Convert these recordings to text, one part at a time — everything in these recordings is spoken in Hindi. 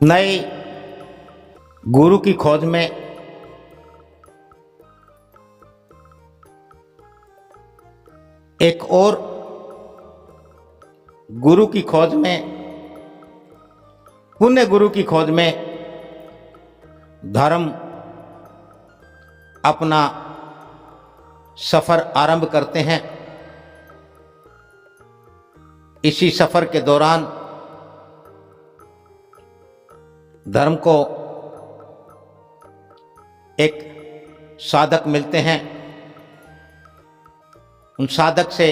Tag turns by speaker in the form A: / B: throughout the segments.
A: नए गुरु की खोज में एक और गुरु की खोज में, पुण्य गुरु की खोज में धर्म अपना सफर आरंभ करते हैं। इसी सफर के दौरान धर्म को एक साधक मिलते हैं। उन साधक से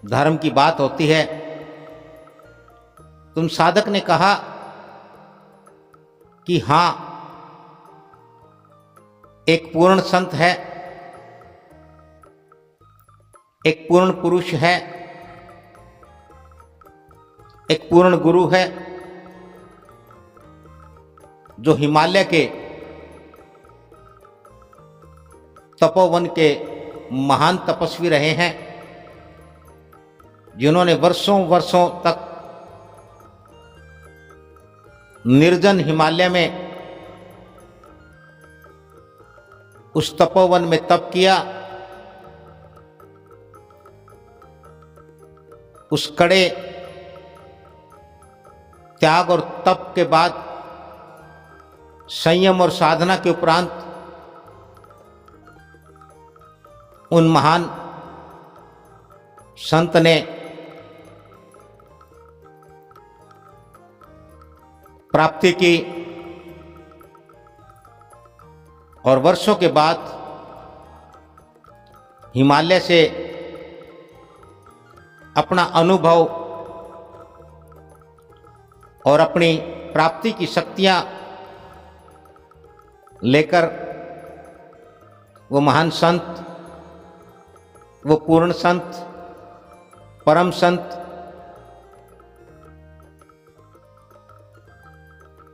A: धर्म की बात होती है। तुम साधक ने कहा कि हां, एक पूर्ण संत है, एक पूर्ण पुरुष है, एक पूर्ण गुरु है जो हिमालय के तपोवन के महान तपस्वी रहे हैं, जिन्होंने वर्षों वर्षों तक निर्जन हिमालय में उस तपोवन में तप किया। उस कड़े त्याग और तप के बाद संयम और साधना के उपरांत उन महान संत ने प्राप्ति की और वर्षों के बाद हिमालय से अपना अनुभव और अपनी प्राप्ति की शक्तियां लेकर वो महान संत, वो पूर्ण संत, परम संत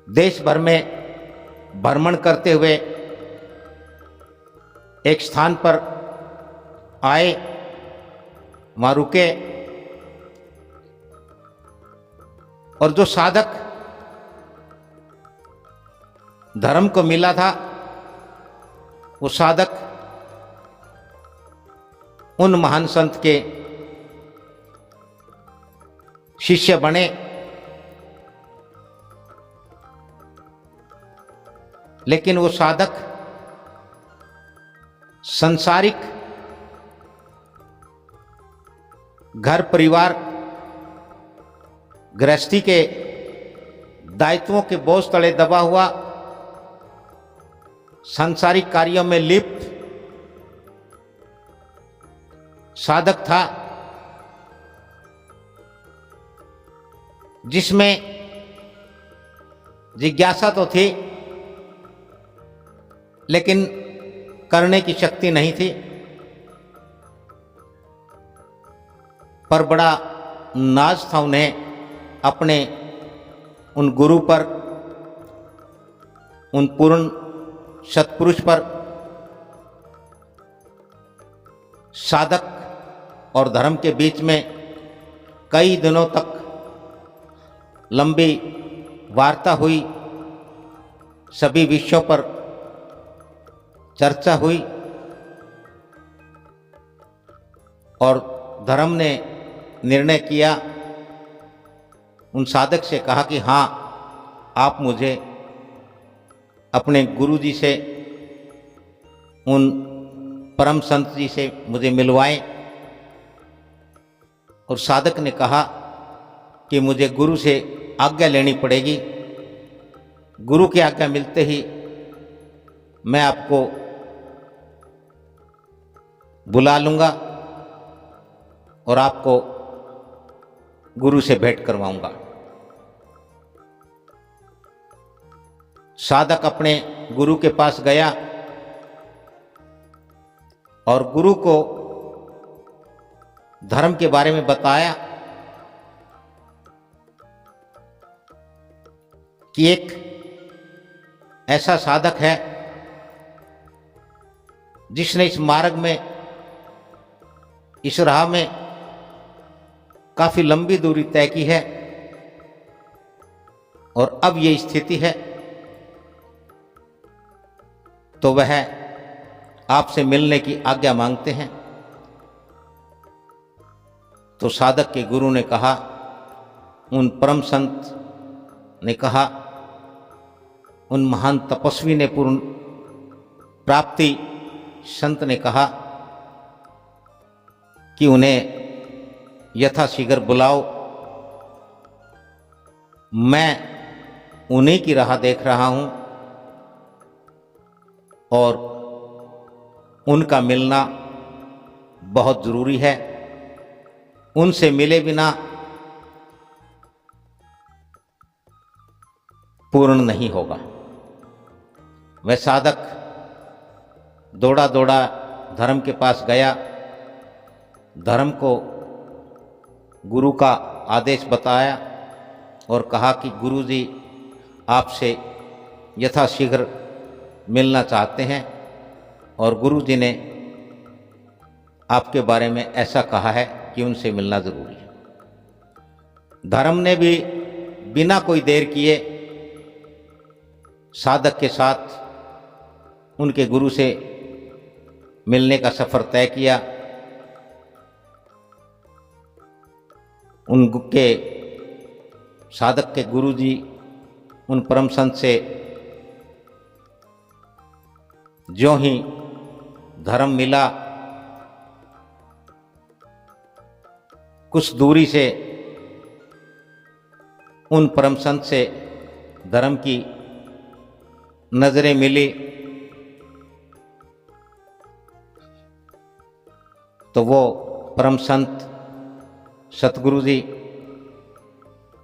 A: देश भर में भ्रमण करते हुए एक स्थान पर आए, वहां रुके और जो साधक धर्म को मिला था, वो साधक उन महान संत के शिष्य बने। लेकिन वो साधक सांसारिक घर परिवार गृहस्थी के दायित्वों के बोझ तले दबा हुआ, सांसारिक कार्यों में लिप्त साधक था, जिसमें जिज्ञासा तो थी लेकिन करने की शक्ति नहीं थी। पर बड़ा नाज था उन्हें अपने उन गुरु पर, उन पूर्ण सत्पुरुष पर। साधक और धर्म के बीच में कई दिनों तक लंबी वार्ता हुई, सभी विषयों पर चर्चा हुई और धर्म ने निर्णय किया, उन साधक से कहा कि हाँ, आप मुझे अपने गुरु जी से, उन परम संत जी से मुझे मिलवाएं। और साधक ने कहा कि मुझे गुरु से आज्ञा लेनी पड़ेगी, गुरु की आज्ञा मिलते ही मैं आपको बुला लूंगा और आपको गुरु से भेंट करवाऊंगा। साधक अपने गुरु के पास गया और गुरु को धर्म के बारे में बताया कि एक ऐसा साधक है जिसने इस मार्ग में, इस राह में काफी लंबी दूरी तय की है और अब ये स्थिति है, तो वह आपसे मिलने की आज्ञा मांगते हैं। तो साधक के गुरु ने कहा, उन परम संत ने कहा, उन महान तपस्वी ने, पूर्ण प्राप्ति संत ने कहा कि उन्हें यथाशीघ्र बुलाओ। मैं उन्हीं की राह देख रहा हूं और उनका मिलना बहुत जरूरी है। उनसे मिले बिना पूर्ण नहीं होगा। वह साधक दौड़ा दौड़ा धर्म के पास गया, धर्म को गुरु का आदेश बताया और कहा कि गुरु जी आपसे यथाशीघ्र मिलना चाहते हैं और गुरु जी ने आपके बारे में ऐसा कहा है कि उनसे मिलना जरूरी है। धर्म ने भी बिना कोई देर किए साधक के साथ उनके गुरु से मिलने का सफर तय किया। उनके साधक के गुरु जी उन परम संत से ज्यों ही धर्म मिला, कुछ दूरी से उन परम संत से धर्म की नजरें मिली, तो वो परम संत सतगुरु जी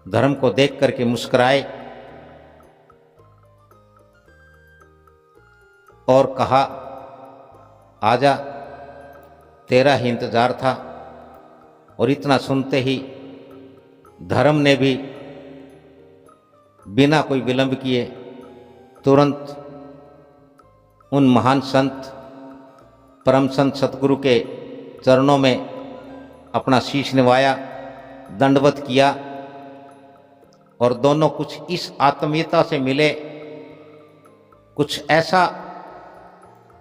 A: धर्म को देख करके मुस्कुराए और कहा, आजा, तेरा ही इंतजार था। और इतना सुनते ही धर्म ने भी बिना कोई विलंब किए तुरंत उन महान संत परम संत सतगुरु के चरणों में अपना शीश निवाया, दंडवत किया और दोनों कुछ इस आत्मीयता से मिले, कुछ ऐसा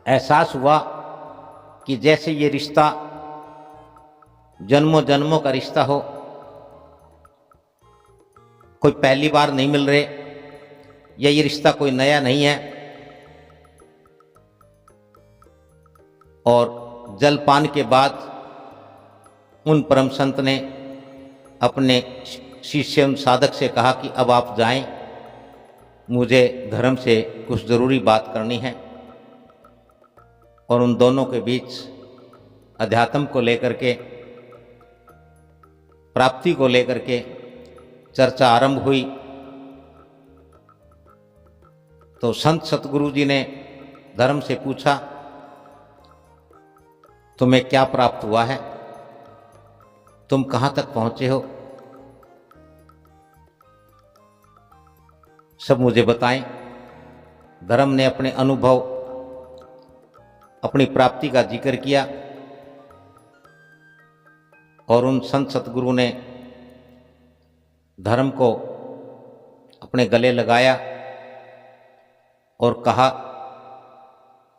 A: एहसास हुआ कि जैसे ये रिश्ता जन्मों जन्मों का रिश्ता हो। कोई पहली बार नहीं मिल रहे या ये रिश्ता कोई नया नहीं है। और जलपान के बाद उन परम संत ने अपने शिष्य उन साधक से कहा कि अब आप जाएं, मुझे धर्म से कुछ ज़रूरी बात करनी है। और उन दोनों के बीच अध्यात्म को लेकर के, प्राप्ति को लेकर के चर्चा आरंभ हुई। तो संत सतगुरु जी ने धर्म से पूछा, तुम्हें क्या प्राप्त हुआ है, तुम कहां तक पहुंचे हो, सब मुझे बताएं। धर्म ने अपने अनुभव, अपनी प्राप्ति का जिक्र किया और उन संत सतगुरु ने धर्म को अपने गले लगाया और कहा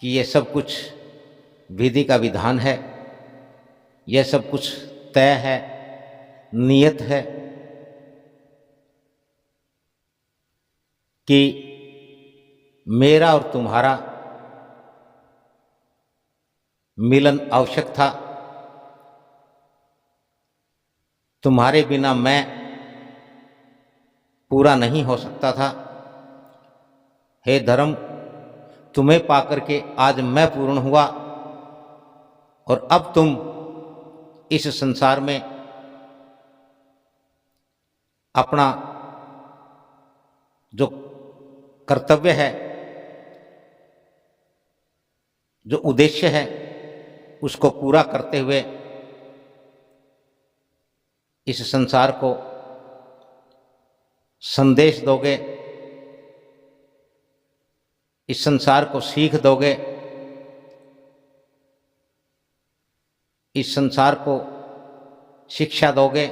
A: कि ये सब कुछ विधि का विधान है, यह सब कुछ तय है, नियत है कि मेरा और तुम्हारा मिलन आवश्यक था। तुम्हारे बिना मैं पूरा नहीं हो सकता था। हे धर्म, तुम्हें पाकर के आज मैं पूर्ण हुआ और अब तुम इस संसार में अपना जो कर्तव्य है, जो उद्देश्य है, उसको पूरा करते हुए इस संसार को संदेश दोगे, इस संसार को सीख दोगे, इस संसार को शिक्षा दोगे।